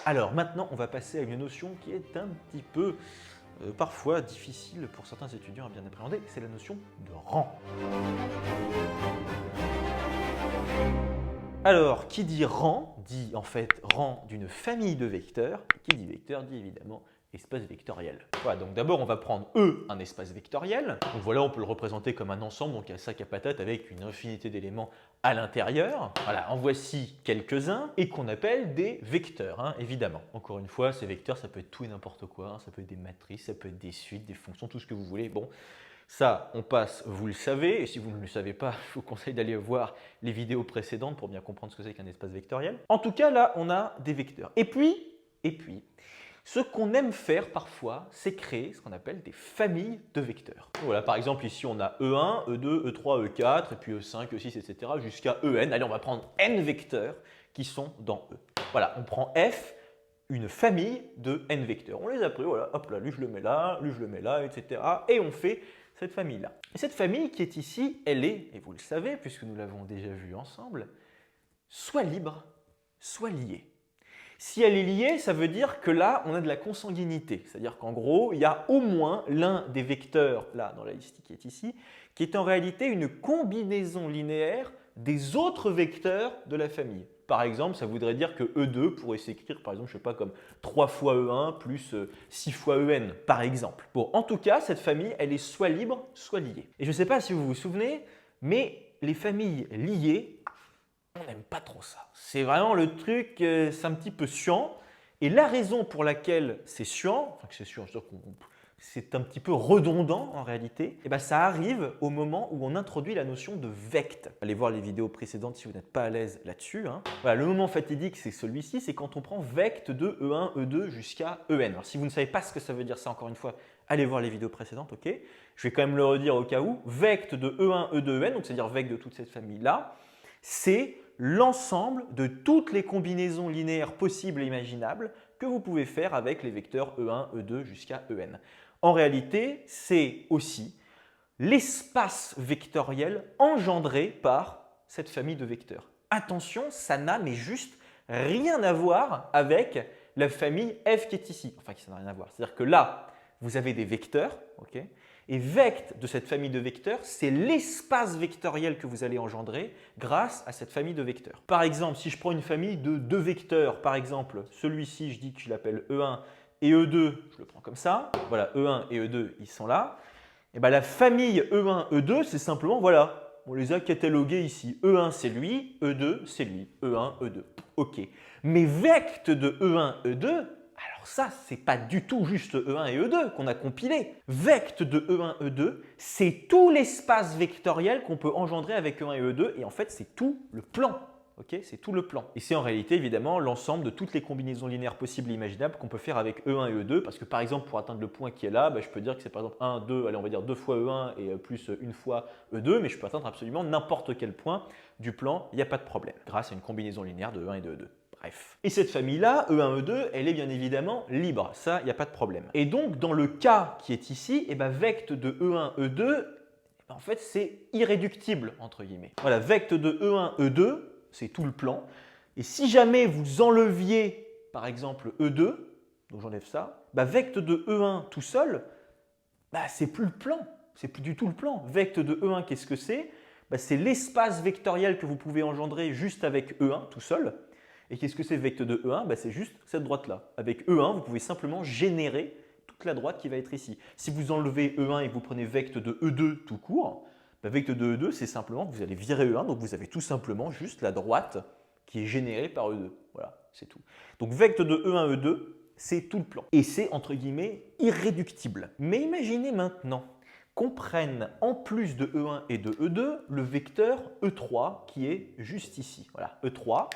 Alors maintenant, on va passer à une notion qui est un petit peu parfois difficile pour certains étudiants à bien appréhender, c'est la notion de rang. Alors, qui dit rang, dit en fait rang d'une famille de vecteurs, et qui dit vecteur dit évidemment espace vectoriel. Voilà, donc d'abord on va prendre E, un espace vectoriel. Donc voilà, on peut le représenter comme un ensemble, donc un sac à patates avec une infinité d'éléments à l'intérieur. Voilà, en voici quelques-uns et qu'on appelle des vecteurs, hein, évidemment. Encore une fois, ces vecteurs, ça peut être tout et n'importe quoi, hein, ça peut être des matrices, ça peut être des suites, des fonctions, tout ce que vous voulez. Bon, ça, on passe, vous le savez, et si vous ne le savez pas, je vous conseille d'aller voir les vidéos précédentes pour bien comprendre ce que c'est qu'un espace vectoriel. En tout cas, là, on a des vecteurs. Et puis, ce qu'on aime faire parfois, c'est créer ce qu'on appelle des familles de vecteurs. Voilà, par exemple, ici, on a E1, E2, E3, E4, et puis E5, E6, etc. jusqu'à En. Allez, on va prendre n vecteurs qui sont dans E. Voilà, on prend F, une famille de n vecteurs. On les a pris, voilà, hop là, lui je le mets là, lui je le mets là, etc. Et on fait cette famille-là. Et cette famille qui est ici, elle est, et vous le savez, puisque nous l'avons déjà vu ensemble, soit libre, soit liée. Si elle est liée, ça veut dire que là, on a de la consanguinité. C'est-à-dire qu'en gros, il y a au moins l'un des vecteurs, là, dans la liste qui est ici, qui est en réalité une combinaison linéaire des autres vecteurs de la famille. Par exemple, ça voudrait dire que E2 pourrait s'écrire, par exemple, je ne sais pas, comme 3 fois E1 plus 6 fois En, par exemple. Bon, en tout cas, cette famille, elle est soit libre, soit liée. Et je ne sais pas si vous vous souvenez, mais les familles liées, on n'aime pas trop ça. C'est vraiment le truc, c'est un petit peu chiant. Et la raison pour laquelle c'est chiant, enfin que c'est chiant, c'est un petit peu redondant en réalité, et ben ça arrive au moment où on introduit la notion de vect. Allez voir les vidéos précédentes si vous n'êtes pas à l'aise là-dessus. Hein. Voilà, le moment fatidique, c'est celui-ci, c'est quand on prend vect de E1, E2 jusqu'à En. Alors si vous ne savez pas ce que ça veut dire ça, encore une fois, allez voir les vidéos précédentes, ok. Je vais quand même le redire au cas où. Vect de E1, E2, En, donc c'est-à-dire vect de toute cette famille-là, c'est l'ensemble de toutes les combinaisons linéaires possibles et imaginables que vous pouvez faire avec les vecteurs E1, E2 jusqu'à En. En réalité, c'est aussi l'espace vectoriel engendré par cette famille de vecteurs. Attention, ça n'a mais juste rien à voir avec la famille F qui est ici. Enfin, ça n'a rien à voir. C'est-à-dire que là, vous avez des vecteurs, ok, et vect de cette famille de vecteurs, c'est l'espace vectoriel que vous allez engendrer grâce à cette famille de vecteurs. Par exemple, si je prends une famille de deux vecteurs, par exemple, celui-ci, je dis que je l'appelle E1 et E2, je le prends comme ça. Voilà, E1 et E2, ils sont là. Et bien, la famille E1, E2, c'est simplement, voilà, on les a catalogués ici. E1, c'est lui, E2, c'est lui. E1, E2. OK. Mais vect de E1, E2, alors ça, c'est pas du tout juste E1 et E2 qu'on a compilé. Vect de E1, E2, c'est tout l'espace vectoriel qu'on peut engendrer avec E1 et E2, et en fait, c'est tout le plan. Okay, c'est tout le plan. Et c'est en réalité évidemment l'ensemble de toutes les combinaisons linéaires possibles et imaginables qu'on peut faire avec E1 et E2, parce que par exemple pour atteindre le point qui est là, je peux dire que c'est par exemple 1, 2, allez on va dire 2 fois E1 et plus une fois E2, mais je peux atteindre absolument n'importe quel point du plan, il n'y a pas de problème, grâce à une combinaison linéaire de E1 et de E2. Bref. Et cette famille-là, E1, E2, elle est bien évidemment libre, ça, il n'y a pas de problème. Et donc dans le cas qui est ici, vect de E1, E2, en fait c'est irréductible entre guillemets. Voilà, vect de E1, E2, c'est tout le plan. Et si jamais vous enleviez, par exemple, E2, donc j'enlève ça, vect de E1 tout seul, c'est plus le plan, c'est plus du tout le plan. Vect de E1, qu'est-ce que c'est? C'est l'espace vectoriel que vous pouvez engendrer juste avec E1 tout seul. Et qu'est-ce que c'est vect de E1? C'est juste cette droite-là. Avec E1, vous pouvez simplement générer toute la droite qui va être ici. Si vous enlevez E1 et que vous prenez vect de E2 tout court, vect de E2, c'est simplement que vous allez virer E1, donc vous avez tout simplement juste la droite qui est générée par E2. Voilà, c'est tout. Donc vect de E1, E2, c'est tout le plan. Et c'est, entre guillemets, irréductible. Mais imaginez maintenant qu'on prenne, en plus de E1 et de E2, le vecteur E3 qui est juste ici. Voilà, E3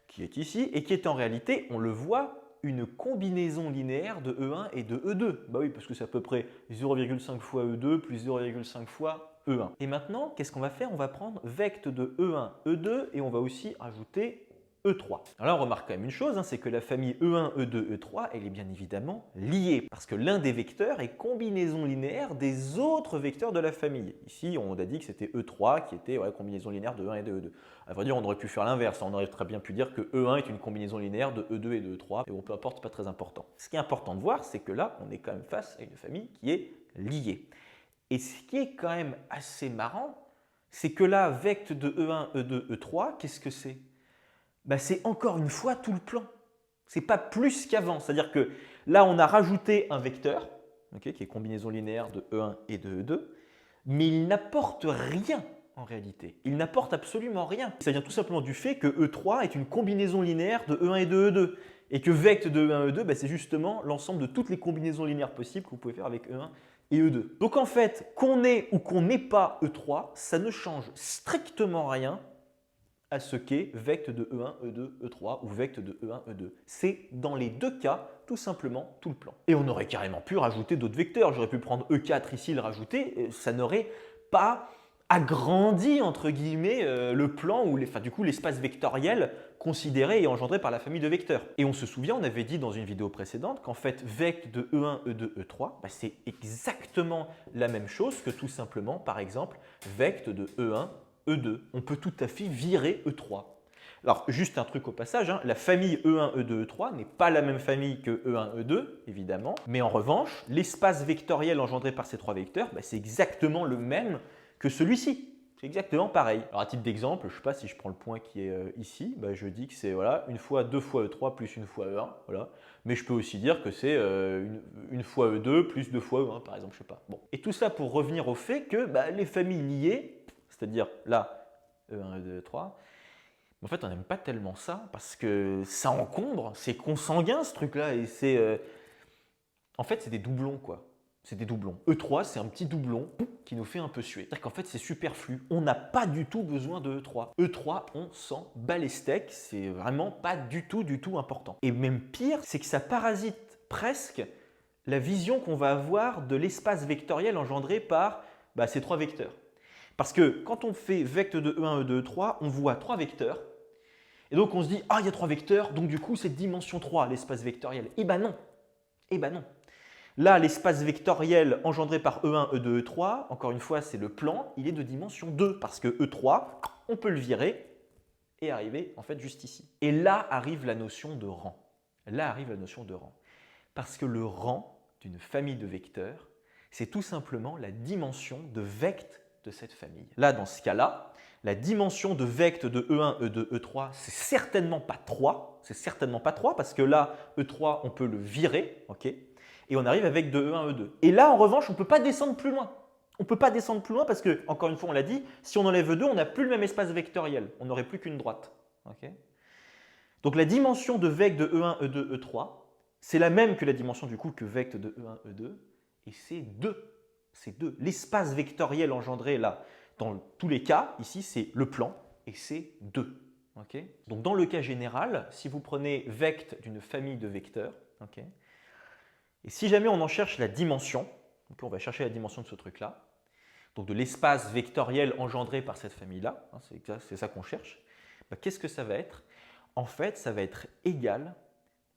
qui est ici et qui est en réalité, on le voit, une combinaison linéaire de E1 et de E2. Bah oui, parce que c'est à peu près 0,5 fois E2 plus 0,5 fois E1. Et maintenant, qu'est-ce qu'on va faire? On va prendre vect de E1, E2 et on va aussi ajouter E3. Alors là, on remarque quand même une chose, c'est que la famille E1, E2, E3, elle est bien évidemment liée, parce que l'un des vecteurs est combinaison linéaire des autres vecteurs de la famille. Ici, on a dit que c'était E3 qui était combinaison linéaire de E1 et de E2. À vrai dire, on aurait pu faire l'inverse, on aurait très bien pu dire que E1 est une combinaison linéaire de E2 et de E3, et bon, peu importe, c'est pas très important. Ce qui est important de voir, c'est que là, on est quand même face à une famille qui est liée. Et ce qui est quand même assez marrant, c'est que là, vect de E1, E2, E3, qu'est-ce que c'est? C'est encore une fois tout le plan. Ce n'est pas plus qu'avant. C'est-à-dire que là, on a rajouté un vecteur, qui est combinaison linéaire de E1 et de E2, mais il n'apporte rien en réalité. Il n'apporte absolument rien. Ça vient tout simplement du fait que E3 est une combinaison linéaire de E1 et de E2. Et que vect de E1 et E2, c'est justement l'ensemble de toutes les combinaisons linéaires possibles que vous pouvez faire avec E1 et E2. Donc en fait, qu'on ait ou qu'on n'ait pas E3, ça ne change strictement rien à ce qu'est vect de E1, E2, E3 ou vect de E1, E2. C'est dans les deux cas tout simplement tout le plan. Et on aurait carrément pu rajouter d'autres vecteurs. J'aurais pu prendre E4 ici, le rajouter, ça n'aurait pas agrandi entre guillemets le plan ou du coup l'espace vectoriel considéré et engendré par la famille de vecteurs. Et on se souvient, on avait dit dans une vidéo précédente qu'en fait vect de E1, E2, E3, c'est exactement la même chose que tout simplement par exemple vect de E1, E2. On peut tout à fait virer E3. Alors, juste un truc au passage, la famille E1, E2, E3 n'est pas la même famille que E1, E2, évidemment, mais en revanche, l'espace vectoriel engendré par ces trois vecteurs, c'est exactement le même que celui-ci. C'est exactement pareil. Alors, à titre d'exemple, je ne sais pas si je prends le point qui est ici, je dis que c'est une fois 2 fois E3 plus une fois E1, voilà. Mais je peux aussi dire que c'est une fois E2 plus 2 fois E1, par exemple, je ne sais pas. Bon. Et tout ça pour revenir au fait que les familles liées, c'est-à-dire là, E1, E2, E3, en fait, on n'aime pas tellement ça parce que ça encombre, c'est consanguin ce truc-là et c'est. En fait, c'est des doublons quoi. C'est des doublons. E3, c'est un petit doublon qui nous fait un peu suer. C'est-à-dire qu'en fait, c'est superflu. On n'a pas du tout besoin de E3. E3, on s'en bat les steaks. C'est vraiment pas du tout important. Et même pire, c'est que ça parasite presque la vision qu'on va avoir de l'espace vectoriel engendré par ces trois vecteurs. Parce que quand on fait vect de E1, E2, E3, on voit trois vecteurs. Et donc on se dit, il y a trois vecteurs, donc du coup c'est dimension 3, l'espace vectoriel. Eh ben non. Eh ben non. Là, l'espace vectoriel engendré par E1, E2, E3, encore une fois, c'est le plan, il est de dimension 2, parce que E3, on peut le virer et arriver en fait juste ici. Et là arrive la notion de rang. Là arrive la notion de rang. Parce que le rang d'une famille de vecteurs, c'est tout simplement la dimension de vect de cette famille. Là, dans ce cas-là, la dimension de vect de E1, E2, E3, c'est certainement pas 3. C'est certainement pas 3 parce que là, E3, on peut le virer, ok, et on arrive avec de E1, E2. Et là, en revanche, on ne peut pas descendre plus loin. On ne peut pas descendre plus loin parce que, encore une fois, on l'a dit, si on enlève E2, on n'a plus le même espace vectoriel. On n'aurait plus qu'une droite. Okay. Donc la dimension de vect de E1, E2, E3, c'est la même que la dimension du coup que vect de E1, E2, et c'est 2. C'est 2. L'espace vectoriel engendré là, dans tous les cas, ici, c'est le plan, et c'est 2. Okay. Donc dans le cas général, si vous prenez vect d'une famille de vecteurs, okay, et si jamais on en cherche la dimension, donc on va chercher la dimension de ce truc-là, donc de l'espace vectoriel engendré par cette famille-là, c'est ça qu'on cherche, qu'est-ce que ça va être? En fait, ça va être égal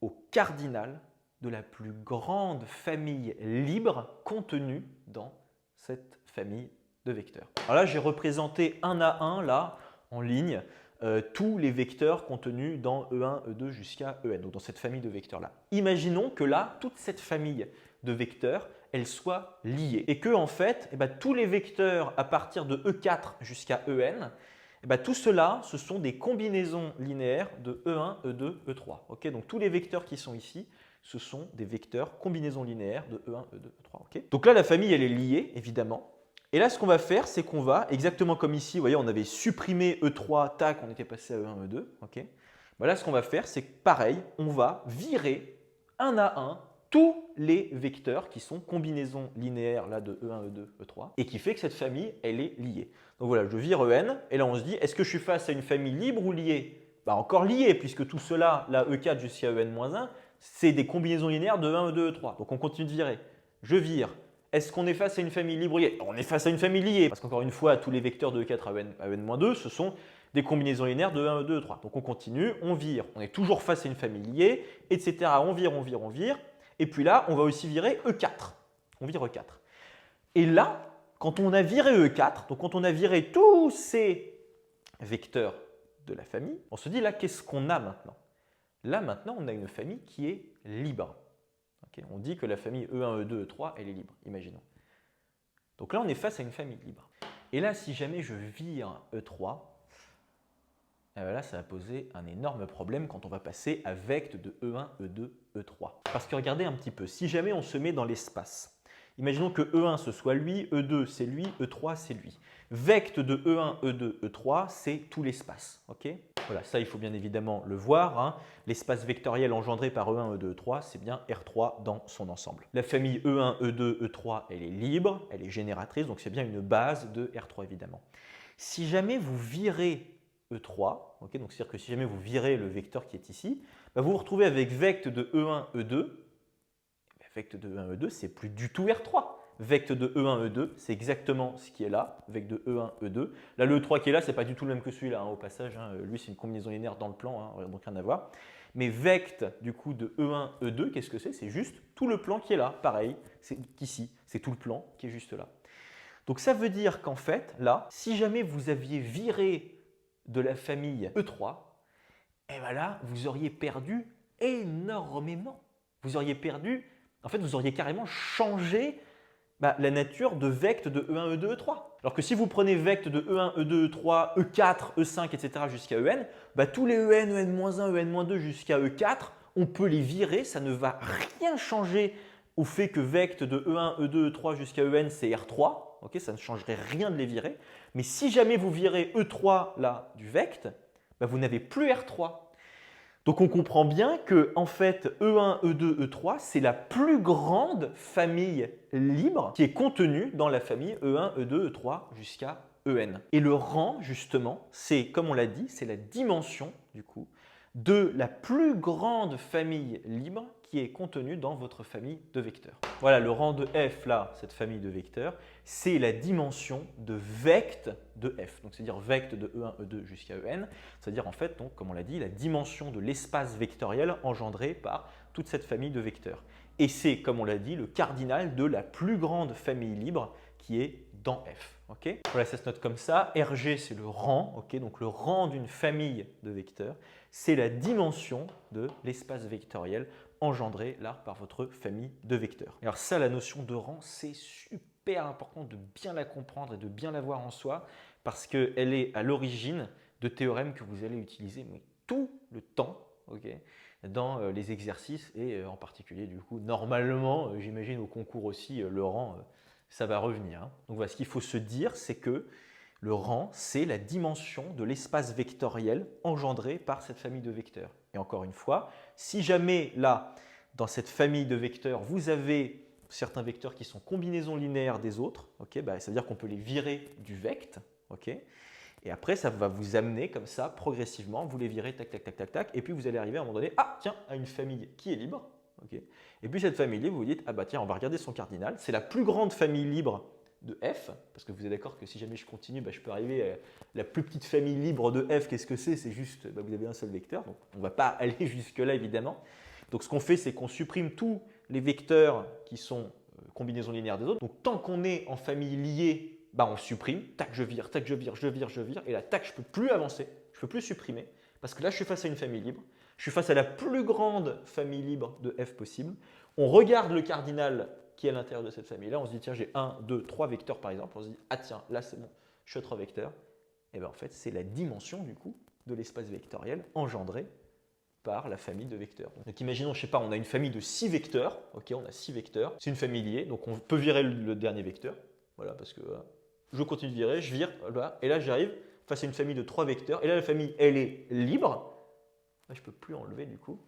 au cardinal de la plus grande famille libre contenue dans cette famille de vecteurs. Alors là, j'ai représenté un à un, là, en ligne, tous les vecteurs contenus dans E1, E2 jusqu'à En, donc dans cette famille de vecteurs-là. Imaginons que là, toute cette famille de vecteurs, elle soit liée et que, en fait, tous les vecteurs à partir de E4 jusqu'à En, tout cela, ce sont des combinaisons linéaires de E1, E2, E3. Okay, donc tous les vecteurs qui sont ici, ce sont des vecteurs combinaisons linéaires de E1, E2, E3. Okay, donc là, la famille, elle est liée, évidemment. Et là, ce qu'on va faire, c'est qu'on va, exactement comme ici, vous voyez, on avait supprimé E3, tac, on était passé à E1, E2. Okay, là, ce qu'on va faire, c'est que pareil, on va virer un à un tous les vecteurs qui sont combinaisons linéaires là, de E1, E2, E3 et qui fait que cette famille, elle est liée. Donc voilà, je vire En et là on se dit, est-ce que je suis face à une famille libre ou liée? Encore liée puisque tout cela, là E4 jusqu'à En-1, c'est des combinaisons linéaires de 1, E2, E3. Donc on continue de virer. Je vire. Est-ce qu'on est face à une famille libre ou liée? On est face à une famille liée parce qu'encore une fois, tous les vecteurs de E4 à En-2, ce sont des combinaisons linéaires de 1, 2, 3. Donc on continue, on vire, on est toujours face à une famille liée, etc. On vire, on vire, on vire. Et puis là, on va aussi virer E4. On vire E4. Et là, quand on a viré E4, donc quand on a viré tous ces vecteurs de la famille, on se dit là, qu'est-ce qu'on a maintenant? Là, maintenant, on a une famille qui est libre. Okay, on dit que la famille E1, E2, E3, elle est libre, imaginons. Donc là, on est face à une famille libre. Et là, si jamais je vire E3, là, ça va poser un énorme problème quand on va passer à vecte de E1, E2, E3. Parce que regardez un petit peu, si jamais on se met dans l'espace, imaginons que E1 ce soit lui, E2 c'est lui, E3 c'est lui. Vecte de E1, E2, E3, c'est tout l'espace. Okay, voilà, ça il faut bien évidemment le voir. Hein. L'espace vectoriel engendré par E1, E2, E3, c'est bien R3 dans son ensemble. La famille E1, E2, E3, elle est libre, elle est génératrice, donc c'est bien une base de R3 évidemment. Si jamais vous virez E3, okay, donc c'est-à-dire que si jamais vous virez le vecteur qui est ici, bah vous vous retrouvez avec vecte de E1, E2. Vecte de E1, E2, c'est plus du tout R3. Vecte de E1, E2, c'est exactement ce qui est là, vecte de E1, E2. Là, le E3 qui est là, ce n'est pas du tout le même que celui-là, hein, au passage. Hein. Lui, c'est une combinaison linéaire dans le plan, hein, donc rien à voir. Mais vecte du coup de E1, E2, qu'est-ce que c'est? C'est juste tout le plan qui est là, pareil, c'est ici, c'est tout le plan qui est juste là. Donc ça veut dire qu'en fait, là, si jamais vous aviez viré de la famille E3, et bien là, vous auriez perdu énormément. Vous auriez perdu, en fait, vous auriez carrément changé la nature de vecte de E1, E2, E3. Alors que si vous prenez vecte de E1, E2, E3, E4, E5, etc. jusqu'à En, tous les En, En-1, En-2 jusqu'à E4, on peut les virer, ça ne va rien changer au fait que vecte de E1, E2, E3 jusqu'à En, c'est R3. Okay, ça ne changerait rien de les virer. Mais si jamais vous virez E3 là du vecte, vous n'avez plus R3. Donc on comprend bien que en fait E1, E2, E3, c'est la plus grande famille libre qui est contenue dans la famille E1, E2, E3 jusqu'à En. Et le rang, justement, c'est, comme on l'a dit, c'est la dimension du coup de la plus grande famille libre qui est contenue dans votre famille de vecteurs. Voilà, le rang de f, là, cette famille de vecteurs, c'est la dimension de vecte de f. Donc, c'est-à-dire vecte de E1, E2 jusqu'à En. C'est-à-dire, en fait, donc, comme on l'a dit, la dimension de l'espace vectoriel engendré par toute cette famille de vecteurs. Et c'est, comme on l'a dit, le cardinal de la plus grande famille libre qui est dans f. Okay, voilà, ça se note comme ça. Rg, c'est le rang. Okay, donc, le rang d'une famille de vecteurs, c'est la dimension de l'espace vectoriel engendré là par votre famille de vecteurs. Alors ça, la notion de rang, c'est super important de bien la comprendre et de bien la voir en soi parce qu'elle est à l'origine de théorèmes que vous allez utiliser tout le temps, okay, dans les exercices et en particulier du coup normalement, j'imagine au concours aussi, le rang, ça va revenir. Hein. Donc voilà, ce qu'il faut se dire, c'est que le rang, c'est la dimension de l'espace vectoriel engendré par cette famille de vecteurs. Et encore une fois, si jamais là, dans cette famille de vecteurs, vous avez certains vecteurs qui sont combinaisons linéaires des autres, okay, ça veut dire qu'on peut les virer du vecte. Okay, et après, ça va vous amener comme ça, progressivement, vous les virez, tac, tac, tac, tac, tac, et puis vous allez arriver à un moment donné, ah tiens, à une famille qui est libre. Okay, et puis cette famille libre, vous vous dites, ah bah tiens, on va regarder son cardinal, c'est la plus grande famille libre de f, parce que vous êtes d'accord que si jamais je continue, je peux arriver à la plus petite famille libre de f. Qu'est-ce que c'est? C'est juste, vous avez un seul vecteur, donc on ne va pas aller jusque-là évidemment. Donc ce qu'on fait, c'est qu'on supprime tous les vecteurs qui sont combinaisons linéaires des autres. Donc tant qu'on est en famille liée, on supprime, tac, je vire, tac, je vire, je vire, je vire, et là, tac, je ne peux plus avancer, je ne peux plus supprimer, parce que là, je suis face à une famille libre, je suis face à la plus grande famille libre de f possible. On regarde le cardinal qui est à l'intérieur de cette famille-là, on se dit, tiens, j'ai 1, 2, 3 vecteurs par exemple, on se dit, ah tiens, là c'est bon, je suis à 3 vecteurs. Et bien en fait, c'est la dimension du coup de l'espace vectoriel engendré par la famille de vecteurs. Donc imaginons, je sais pas, on a une famille de 6 vecteurs, ok, on a 6 vecteurs, c'est une famille liée, donc on peut virer le dernier vecteur, voilà, parce que je continue de virer, je vire, voilà, et là j'arrive face à une famille de 3 vecteurs, et là la famille, elle est libre, là, je ne peux plus enlever du coup.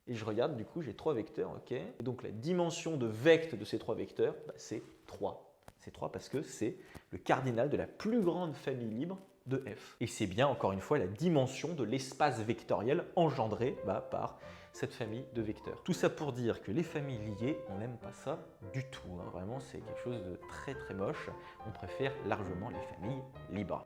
Et je regarde, du coup, j'ai 3 vecteurs. Okay. Et donc, la dimension de vecte de ces 3 vecteurs, c'est 3. C'est 3 parce que c'est le cardinal de la plus grande famille libre de f. Et c'est bien, encore une fois, la dimension de l'espace vectoriel engendré par cette famille de vecteurs. Tout ça pour dire que les familles liées, on n'aime pas ça du tout. Hein. Vraiment, c'est quelque chose de très très moche. On préfère largement les familles libres.